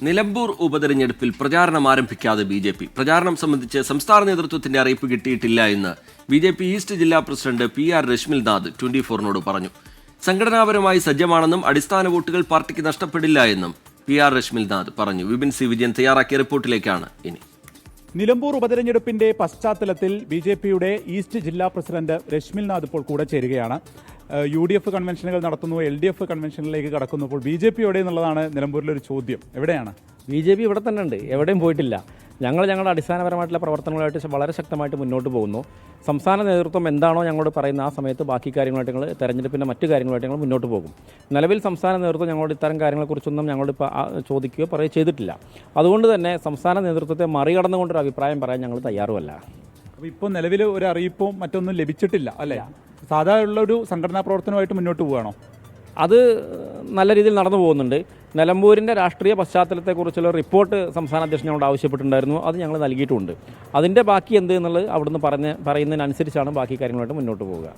നിലമ്പൂർ ഉപതെരഞ്ഞെടുപ്പിൽ പ്രചാരണം ആരംഭിക്കാതെ ബി.ജെ.പി. പ്രചാരണം സംബന്ധിച്ച് സംസ്ഥാന നേതൃത്വത്തിന്റെ അറിയിപ്പ് കിട്ടിയിട്ടില്ല എന്ന് ബി.ജെ.പി. ഈസ്റ്റ് ജില്ലാ പ്രസിഡന്റ് പി.ആർ. രശ്മിൽനാഥ് 24-നോട് പറഞ്ഞു. സംഘടനാപരമായി സജ്ജമാണെന്നും അടിസ്ഥാന വോട്ടുകൾ പാർട്ടിക്ക് നഷ്ടപ്പെടില്ല എന്നും പി.ആർ. രശ്മിൽനാഥ് പറഞ്ഞു. വിപിൻ സി വിജയൻ തയ്യാറാക്കിയ റിപ്പോർട്ടിലേക്കാണ് ഇനി. നിലമ്പൂർ ഉപതെരഞ്ഞെടുപ്പിന്റെ പശ്ചാത്തലത്തിൽ ബി.ജെ.പിയുടെ ഈസ്റ്റ് ജില്ലാ പ്രസിഡന്റ് രശ്മിൽനാഥ് ഇപ്പോൾ കൂടെ ചേരുകയാണ്. UDF കൺവെൻഷനുകൾ നടത്തുന്നു, LDF കൺവെൻഷനിലേക്ക് കടക്കുന്നു. അപ്പോൾ ബി.ജെ.പി എവിടെ എന്നുള്ളതാണ് നിലമ്പൂരിലൊരു ചോദ്യം. എവിടെയാണ് ബി.ജെ.പി? ഇവിടെ തന്നെ ഉണ്ട്, എവിടെയും പോയിട്ടില്ല. ഞങ്ങളുടെ അടിസ്ഥാനപരമായിട്ടുള്ള പ്രവർത്തനങ്ങളായിട്ട് വളരെ ശക്തമായിട്ട് മുന്നോട്ട് പോകുന്നു. സംസ്ഥാന നേതൃത്വം എന്താണോ ഞങ്ങളോട് പറയുന്ന ആ സമയത്ത് ബാക്കി കാര്യങ്ങളായിട്ട് ഞങ്ങൾ തെരഞ്ഞെടുപ്പിൻ്റെ മറ്റു കാര്യങ്ങളായിട്ട് ഞങ്ങൾ മുന്നോട്ട് പോകും. നിലവിൽ സംസ്ഥാന നേതൃത്വം ഞങ്ങളോട് ഇത്തരം കാര്യങ്ങളെക്കുറിച്ചൊന്നും ഞങ്ങളിപ്പോൾ ചോദിക്കുകയോ പറയുകയോ ചെയ്തിട്ടില്ല. അതുകൊണ്ട് തന്നെ സംസ്ഥാന നേതൃത്വത്തെ മറികടന്നുകൊണ്ടൊരു അഭിപ്രായം പറയാൻ ഞങ്ങൾ തയ്യാറുമല്ല. അപ്പോൾ ഇപ്പോൾ നിലവിൽ ഒരു അറിയിപ്പോ മറ്റൊന്നും ലഭിച്ചിട്ടില്ല അല്ലേ? സാധാരണ ഒരു സംഘടനാ പ്രവർത്തനമായിട്ട് മുന്നോട്ട് പോവുകയാണോ? അത് നല്ല രീതിയിൽ നടന്നു പോകുന്നുണ്ട്. നിലമ്പൂരിൻ്റെ രാഷ്ട്രീയ പശ്ചാത്തലത്തെക്കുറിച്ചുള്ള റിപ്പോർട്ട് സംസ്ഥാന അധ്യക്ഷൻ ഞങ്ങളോട് ആവശ്യപ്പെട്ടിട്ടുണ്ടായിരുന്നു. അത് ഞങ്ങൾ നൽകിയിട്ടുമുണ്ട്. അതിൻ്റെ ബാക്കി എന്ത് എന്നുള്ളത് അവിടുന്ന് പറയുന്നതിനനുസരിച്ചാണ് ബാക്കി കാര്യങ്ങളായിട്ട് മുന്നോട്ട് പോവുക.